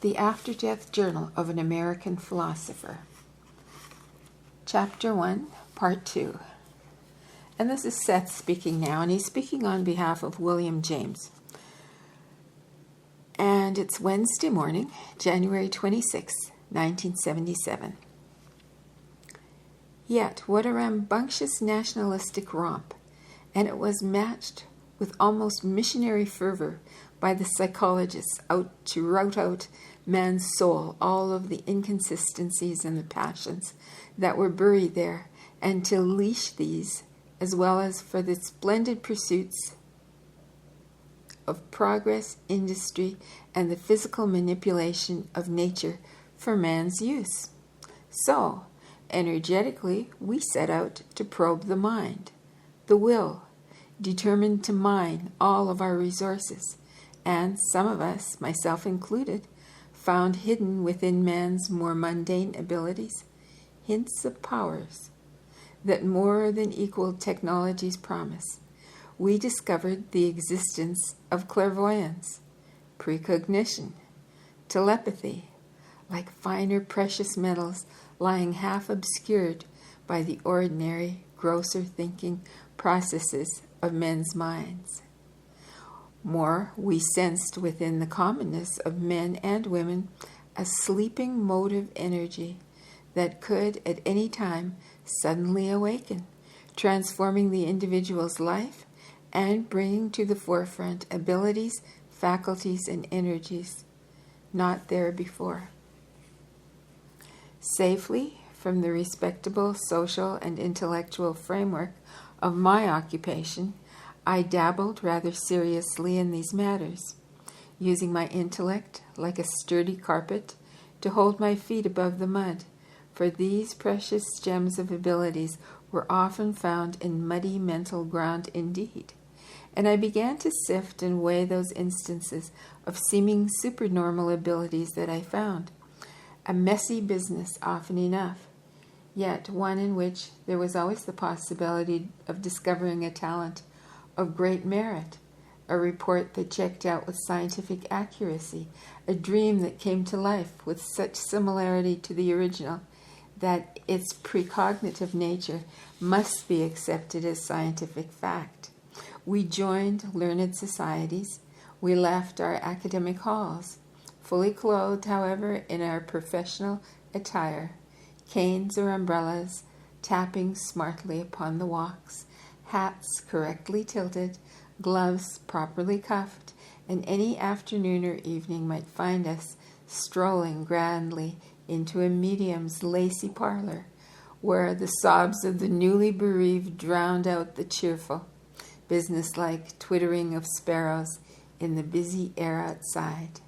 The Afterdeath Journal of an American Philosopher. Chapter 1, Part 2. And this is Seth speaking now, and he's speaking on behalf of William James. And it's Wednesday morning, January 26, 1977. Yet, what a rambunctious nationalistic romp, and it was matched with almost missionary fervor by the psychologists out to rout out man's soul, all of the inconsistencies and the passions that were buried there, and to leash these, as well as for the splendid pursuits of progress, industry, and the physical manipulation of nature for man's use. So, energetically, we set out to probe the mind, the will, determined to mine all of our resources, and some of us, myself included, found hidden within man's more mundane abilities hints of powers that more than equaled technology's promise. We discovered the existence of clairvoyance, precognition, telepathy, like finer precious metals lying half obscured by the ordinary, grosser thinking processes of men's minds. More, we sensed within the commonness of men and women a sleeping motive energy that could at any time suddenly awaken, transforming the individual's life and bringing to the forefront abilities, faculties, and energies not there before. Safely from the respectable social and intellectual framework of my occupation, I dabbled rather seriously in these matters, using my intellect like a sturdy carpet to hold my feet above the mud, for these precious gems of abilities were often found in muddy mental ground indeed, and I began to sift and weigh those instances of seeming supernormal abilities that I found. A messy business often enough, yet one in which there was always the possibility of discovering a talent of great merit, a report that checked out with scientific accuracy, a dream that came to life with such similarity to the original that its precognitive nature must be accepted as scientific fact. We joined learned societies. We left our academic halls, fully clothed, however, in our professional attire, canes or umbrellas tapping smartly upon the walks, hats correctly tilted, gloves properly cuffed, and any afternoon or evening might find us strolling grandly into a medium's lacy parlor, where the sobs of the newly bereaved drowned out the cheerful, businesslike twittering of sparrows in the busy air outside.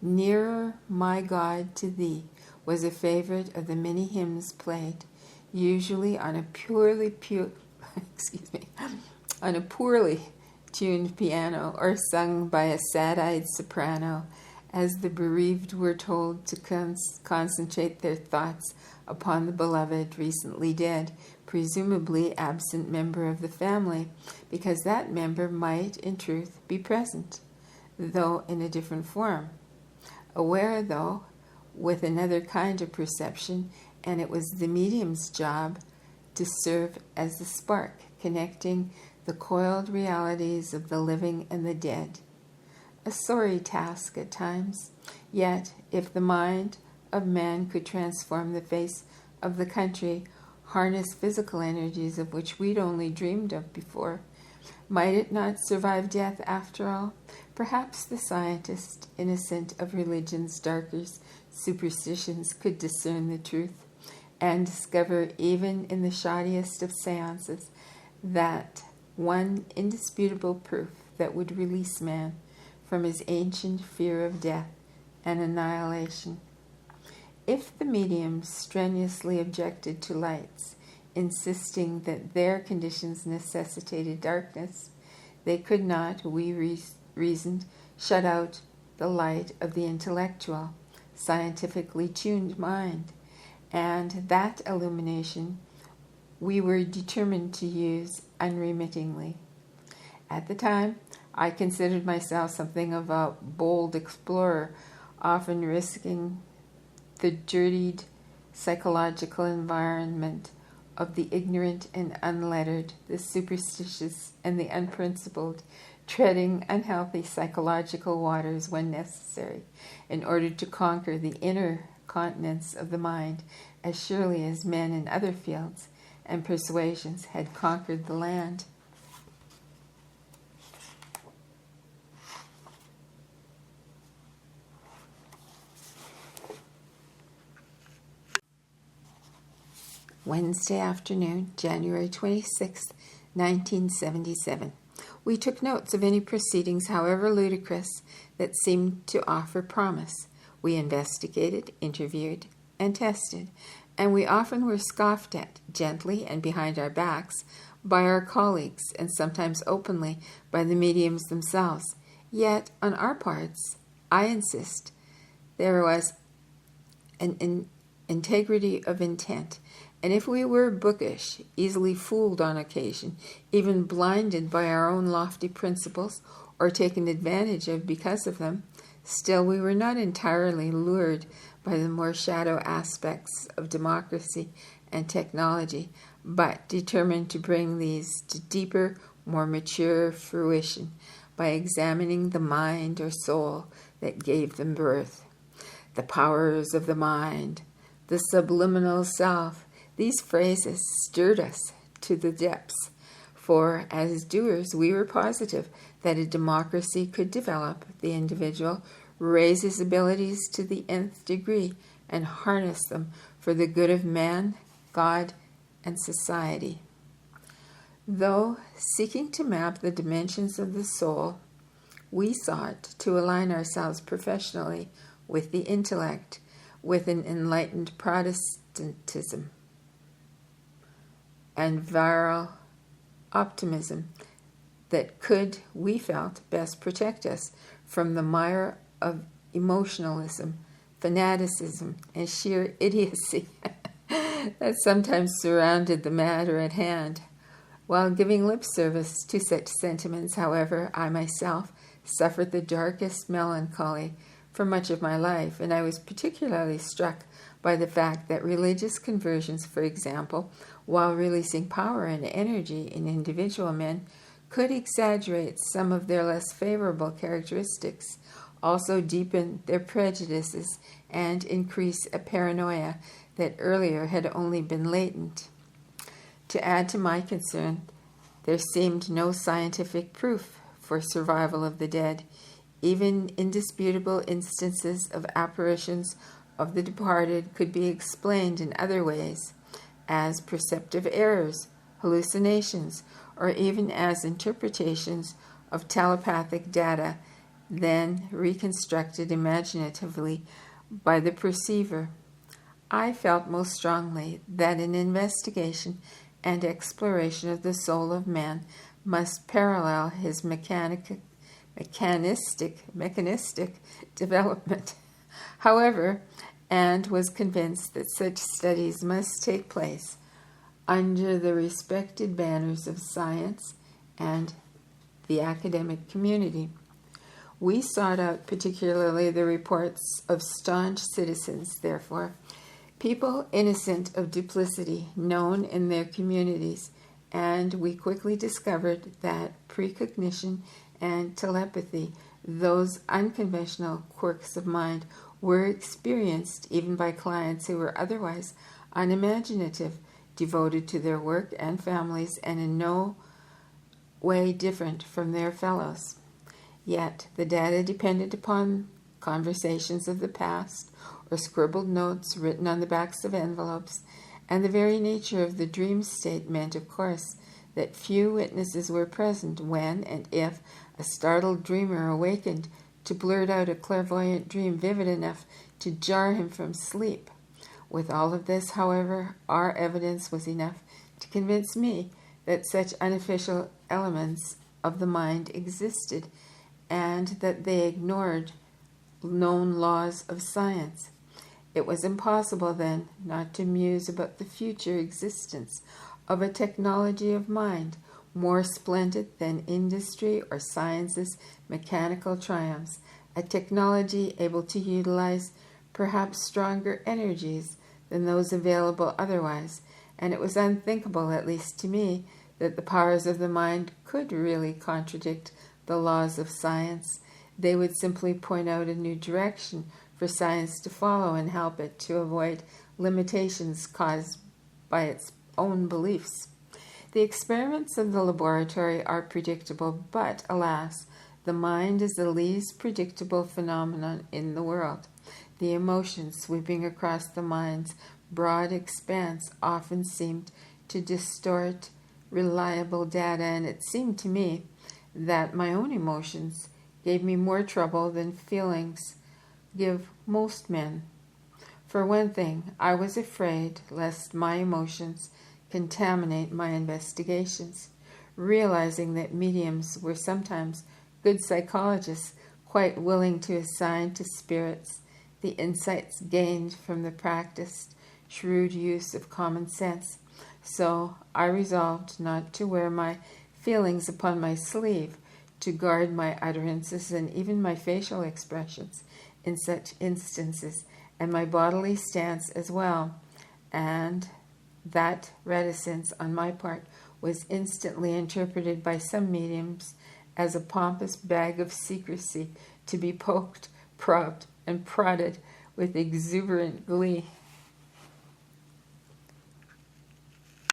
Nearer, my God, to Thee was a favorite of the many hymns played, usually on a on a poorly tuned piano or sung by a sad-eyed soprano, as the bereaved were told to concentrate their thoughts upon the beloved recently dead, presumably absent member of the family, because that member might, in truth, be present, though in a different form. Aware, though, with another kind of perception, and it was the medium's job to serve as the spark connecting the coiled realities of the living and the dead. A sorry task at times, yet if the mind of man could transform the face of the country, harness physical energies of which we'd only dreamed of before, might it not survive death after all? Perhaps the scientist, innocent of religion's darker superstitions, could discern the truth and discover even in the shoddiest of seances that one indisputable proof that would release man from his ancient fear of death and annihilation. If the mediums strenuously objected to lights, insisting that their conditions necessitated darkness, they could not, we reasoned, shut out the light of the intellectual, scientifically tuned mind, and that illumination we were determined to use unremittingly. At the time, I considered myself something of a bold explorer often risking the dirtied psychological environment of the ignorant and unlettered, the superstitious and the unprincipled, treading unhealthy psychological waters when necessary, in order to conquer the inner continents of the mind, as surely as men in other fields and persuasions had conquered the land. Wednesday afternoon, January 26, 1977. We took notes of any proceedings, however ludicrous, that seemed to offer promise. We investigated, interviewed, and tested, and we often were scoffed at, gently and behind our backs, by our colleagues, and sometimes openly by the mediums themselves. Yet, on our parts, I insist, there was an integrity of intent, and if we were bookish, easily fooled on occasion, even blinded by our own lofty principles, or taken advantage of because of them, still we were not entirely lured by the more shadow aspects of democracy and technology, but determined to bring these to deeper, more mature fruition by examining the mind or soul that gave them birth. The powers of the mind, the subliminal self, these phrases stirred us to the depths, for as doers we were positive that a democracy could develop the individual, raise his abilities to the nth degree, and harness them for the good of man, God, and society. Though seeking to map the dimensions of the soul, we sought to align ourselves professionally with the intellect, with an enlightened Protestantism and virile optimism that could, we felt, best protect us from the mire of emotionalism, fanaticism, and sheer idiocy that sometimes surrounded the matter at hand. While giving lip service to such sentiments, however, I myself suffered the darkest melancholy for much of my life, and I was particularly struck by the fact that religious conversions, for example, while releasing power and energy in individual men, could exaggerate some of their less favorable characteristics, also deepen their prejudices, and increase a paranoia that earlier had only been latent. To add to my concern, there seemed no scientific proof for survival of the dead. Even indisputable instances of apparitions of the departed could be explained in other ways, as perceptive errors, hallucinations, or even as interpretations of telepathic data, then reconstructed imaginatively by the perceiver. I felt most strongly that an investigation and exploration of the soul of man must parallel his mechanistic development. However, and was convinced that such studies must take place under the respected banners of science and the academic community. We sought out particularly the reports of staunch citizens, therefore, people innocent of duplicity, known in their communities, and we quickly discovered that precognition and telepathy, those unconventional quirks of mind, were experienced even by clients who were otherwise unimaginative, devoted to their work and families, and in no way different from their fellows. Yet the data depended upon conversations of the past or scribbled notes written on the backs of envelopes, and the very nature of the dream state meant, of course, that few witnesses were present when and if a startled dreamer awakened to blurt out a clairvoyant dream vivid enough to jar him from sleep. With all of this, however, our evidence was enough to convince me that such unofficial elements of the mind existed, and that they ignored known laws of science. It was impossible, then, not to muse about the future existence of a technology of mind more splendid than industry or science's mechanical triumphs, a technology able to utilize perhaps stronger energies than those available otherwise, and it was unthinkable, at least to me, that the powers of the mind could really contradict the laws of science. They would simply point out a new direction for science to follow and help it to avoid limitations caused by its own beliefs. The experiments of the laboratory are predictable, but alas, the mind is the least predictable phenomenon in the world. The emotions sweeping across the mind's broad expanse often seemed to distort reliable data, and it seemed to me that my own emotions gave me more trouble than feelings give most men. For one thing, I was afraid lest my emotions contaminate my investigations, realizing that mediums were sometimes good psychologists, quite willing to assign to spirits the insights gained from the practiced, shrewd use of common sense. So I resolved not to wear my feelings upon my sleeve, to guard my utterances and even my facial expressions in such instances, and my bodily stance as well. And that reticence on my part was instantly interpreted by some mediums as a pompous bag of secrecy to be poked, prodded, and prodded with exuberant glee.